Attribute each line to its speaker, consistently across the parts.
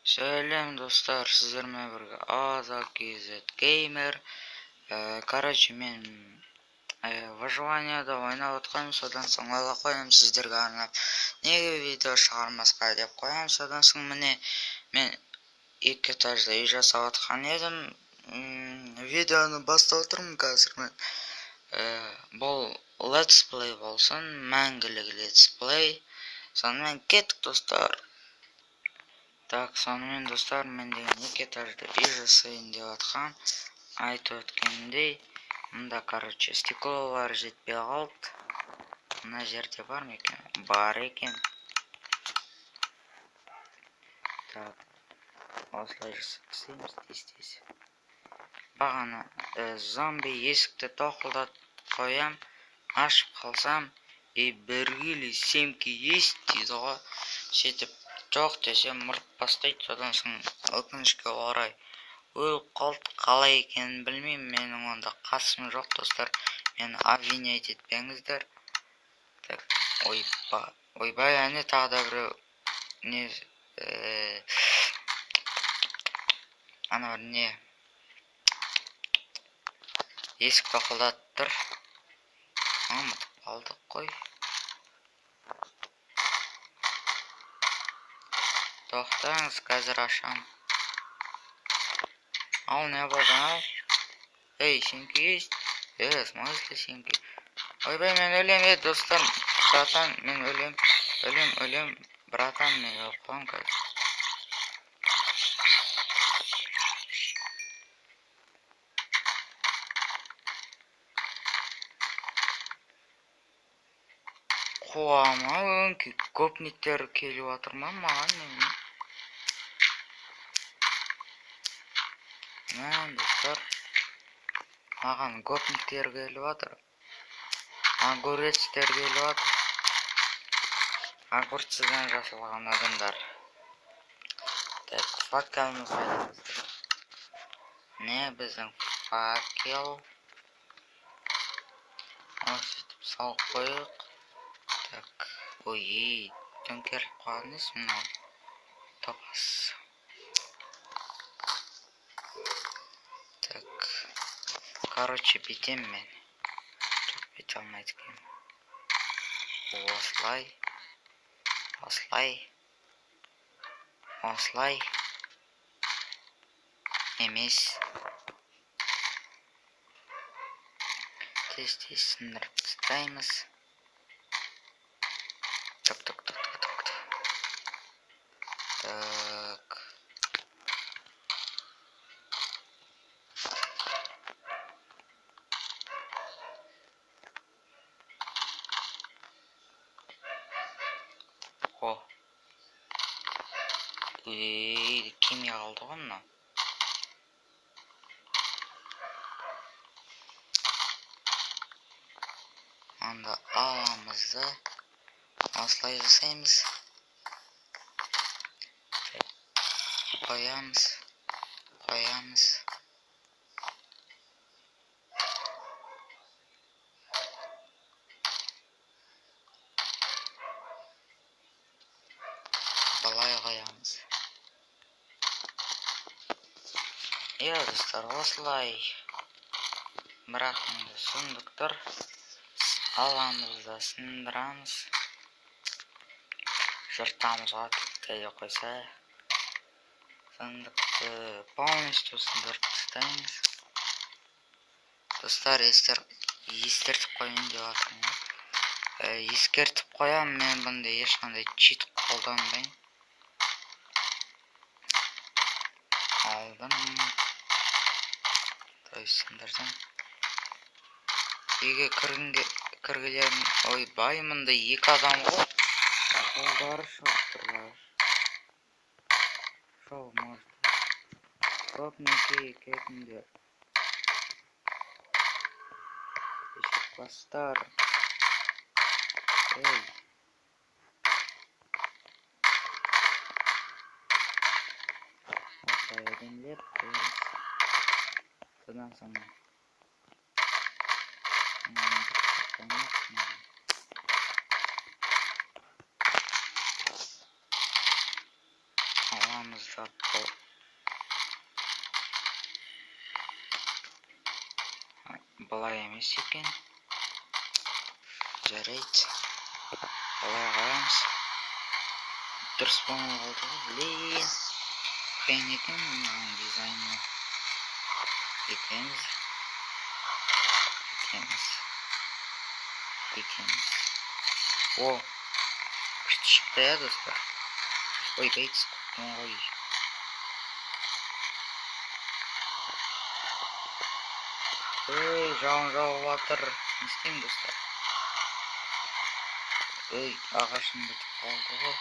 Speaker 1: Сәлем достар, сіздермен бірге AzaKZ Gamer. Короче, мен выживанияда ойнап отқанмын, содан соң ойлап қоямын сіздерге арнап неге видео шығармасқа деп қоямын. Содан соң міне мен 2 этажда үй жасап отқан едім. Видеоны бастап отырмын қазір мен. Бұл Let's Play болсын, мәңгілік Let's Play. Сонымен кеттік достар. Так, сонымен достар, мен деген 2 этажды үй жасайын деп отқан. Айтып өткенімдей, мында короче стеклолар жетпей қалды. Мына жерде бар ма екен? Бар екен. Так, осылай жасаймыз тез. Бағана зомби есікті тоқылдатып қоям, ашып қалсам, біргілі семки есть дейді ғой. Сөйтіп жоқ десем мұрт бастайды. Содан соң өкінішке орай өліп қалды. Қалай екенін білмеймін, менің онда қатысым жоқ достар. Мені обвинять етпеңіздер. Так, ойбай, әне тағы да біреу не ана бір не есік тоқылдатып тұр. Ұмытып қалдық қой. Тоқтаңыз, қазір ашам. Ал не болды, ау? Эй, семки есть? В смысле семки? Ойбай, мен өлем, достар. Братан, мен өлем. Братан, мен өліп қалам қазір. Қуама, өңкі гопниктер келіп отыр ма маған неме? Мен достар, маған гопниктер келіп отыр. Огурецтер келіп отыр. Огурцыдан жасалған адамдар. Так, факеліміз қайдамыз. Не біздің факел? Сөйтіп салып қойық. Так, ой, төңкеріп қалған емес мынау. Топас. Так, короче, бітем мен. Жоқ, бете алмайды екен. Осылай. Емес. Тез сындырып тастаймыз. Топ. Так. Кеме қалды ғой мына. Анда аламызды осылай жасаймыз. Қоямыз. Былай қоямыз. Достар, осылай. Бірақ енді сундықтар аламызда сындырамыз. Жыртамызға тіккеде қойса. Сундықты полностью сындырып тастаймыз. Достар, ескертіп қойын деп атырмын. Ескертіп қоям, мен бұнда ешқандай чит қолданбайын. Алдым. Сындырдым. Үйге кіргілерін, ойбай, мұнда 2 адам ғой. Қолдары шығып тұрлар. Шоу может. Көпнекей кетіндер. Ешек бастар. Эй. Осылай едемлеп қойымыз. Содан соң ағамыз жапты. Былай емес екен. Жарайды. Былай қараймыз. Дұрыс болмай қалды ғой. Блин. Қиын екен мынаның дизайны. Бүйтеміз. О, күшті шықты я, достар. Ой, бейтс көптен ғой. Ой, жауын жауып жатыр. Не істеймін, достар? Ой, ағашым бітіп қалды ғой.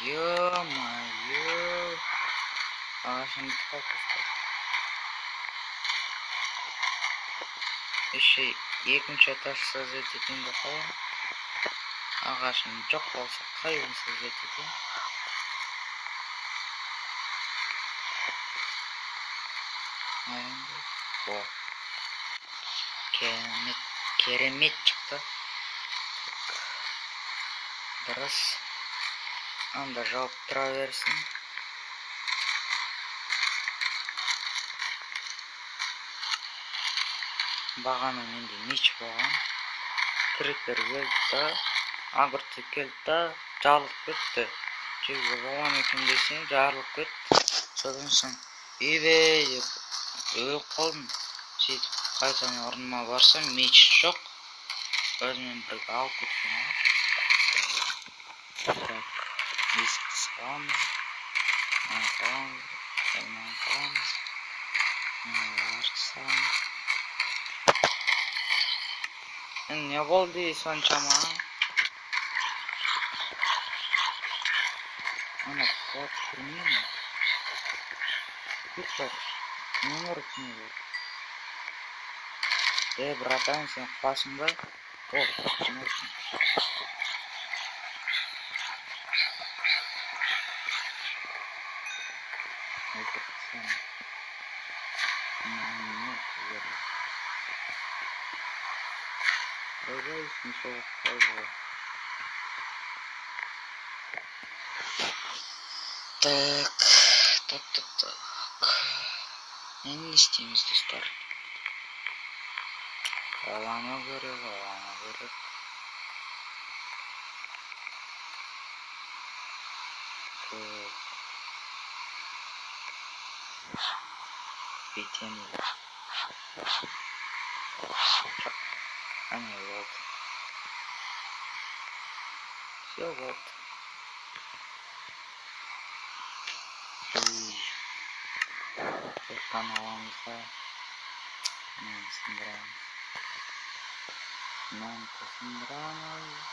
Speaker 1: Ё-майё. Ағашым бітіп қалды, достар. Еще екінші этаж создать етейін деп қоямын. Ағашым жоқ болса қайын создать етейін. О, керемет шықты. Дұрыс. Анда жауып тұра берсін. Бағана менде меч болған. Крипер келді да, агурцы келді да, жарылып кетті. Жеуге болған екен десең, жарылып кетті. Содан соң үйбей деп өліп қалдым. Сөйтіп қайтадан орныма барсам, меч жоқ. Өзімен бірге алып кеткен ғой. Так, есікті саламыз. Не болды соншама? Ана құлап көрмеймін. Күтір, нөмір үтіне бер. Братан, сен құласың ба? О, құласың өтсің. Ойбайсың соғып қалды ғой. Так. Не істейміз, достар? Алану керек. Бүйтеміз. Әне болды. Все болды. Тоқтан аламыз да. Мынаны сындырамыз.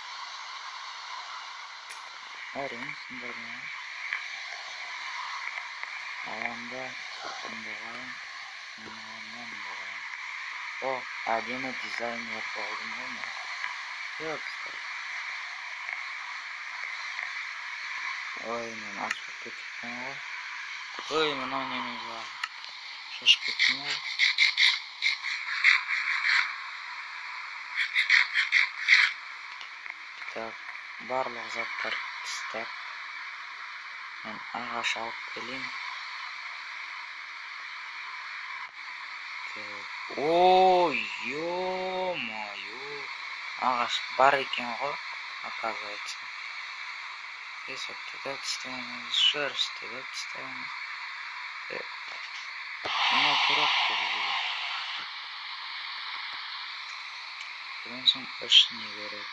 Speaker 1: Әрең сындырдым. Аламда сындырайын. О, әдемі дизайнер болдым ғой мен. Жоқ, ой, мен ашып кетіппін ғой. Ой, мынау немен бар. Шашып кеттім ғой. Так, барлық заттар тістеп. Мен ағаш алып келейін. Ой, ё-майё. Ағаш бар екен ғой, оказывается. Песок туда тістейміз, шерсть туда тістейміз. Мынау керек бізге. Одан соң ішіне керек.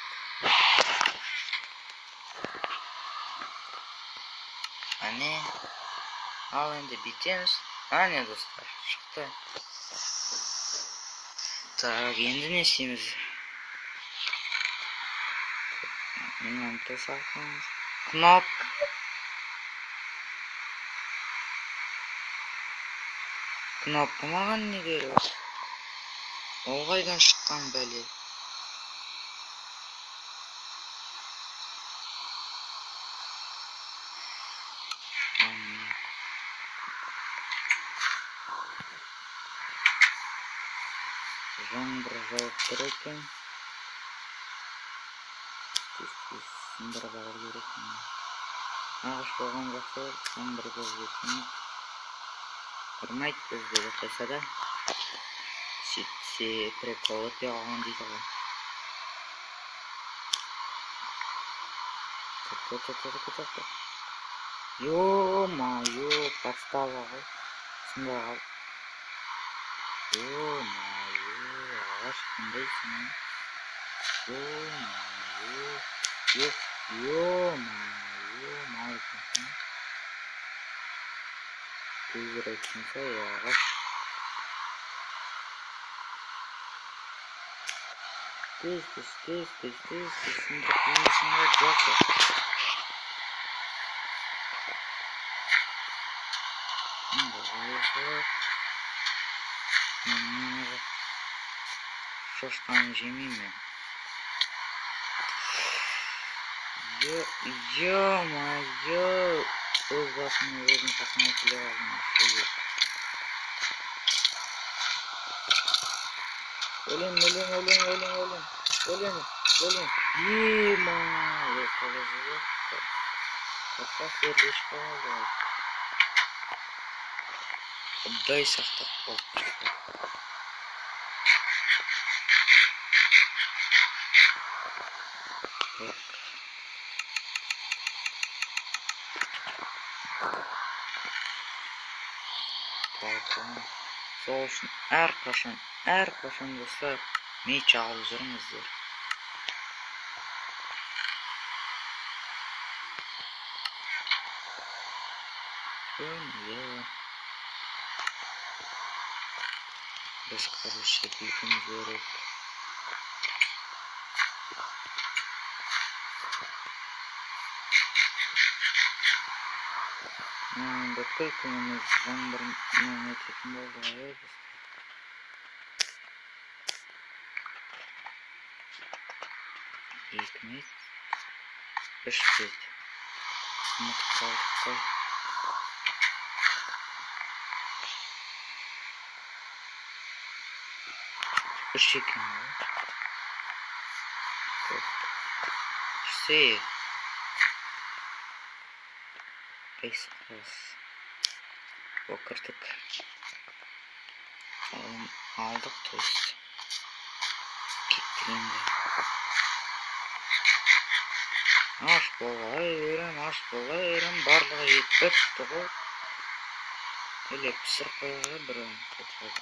Speaker 1: Әне, ал енді бүйтеміз. Әне, достар, шықты. Так, енді не істейміз? Мынаны тосалқымыз. Кнопка. Кнопка маған не керек? Ол қайдан шыққан бәле? Жаңбыр жауып тұр екен. Сындырып алу керек. Ағаш болған жақсы, сан бір көзбесін ұрмайды бізді деп қойса да, сөйтсе прикол өте қалған дейді ғой. Ё-моё, подстава ғой. Сонда қал. Ё-моё, ағаш қандайсың? Ё-моё, ё-моё, малыйсың. Тезірек сынса, ағаш. Тез, сынды қиынсыңға жоқ. Шошқаны жемеймін мен. Ё-моё, өз басымды өзім қасыма келе қалдым. Өлем. Ё-моё, қалай қапқа серлеш қалды. Құдай сақтап қалды. Сол үшін әрқашан достар меч алып жүріңіздер. Біз короче білгіміз керек. Бүткіл күніміз жаңбырмен өтетін болды ғой. Екі мет, үш бет. Ұмытып қалдық қой. Үш екен ғой. Үшсе. Бес қыз. Оқырдық. Алдық, то есть. Кеттігенде. Аш бола ерім, барлығы етіпті ғой. Еле пісір қойға бірін кетеді.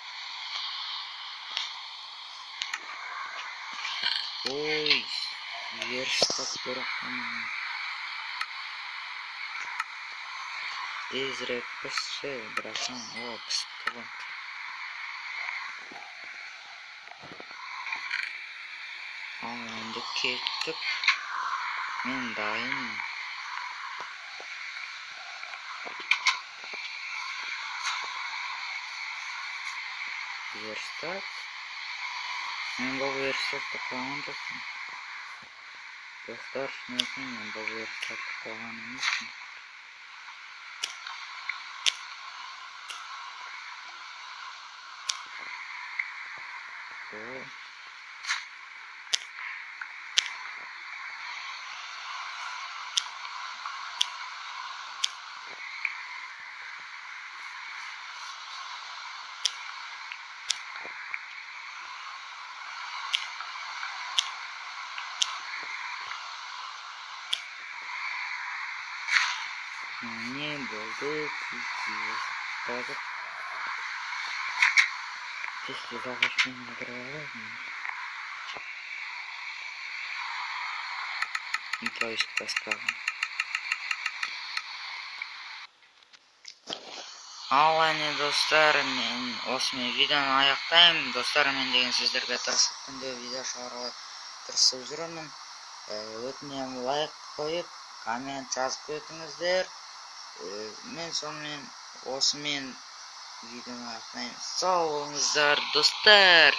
Speaker 1: Ой, ерістап бірақ қамын. Тезірек пісші, бірақтан, пісіпті ғой. Ал енді кеттік. Мен дайынмын. Верстат. Мен бұл верстатты қойған жоқпын. Достар, шынайсын, мен бұл верстатты қойған емеспін. Не болды, қазір. Тесте зағашпен алдыралайым. То есть поставим. Ал әне достар, мен осымен видеоны аяқтаймын. Достар, мен деген сіздерге тырысып күнде видео шығаруға тырысып жүремін. Өтінемін лайк қойып, коммент жазып өтіңіздер. Мен сонымен осымен видеоны аяқтаймын. Сау болыңыздар, достар.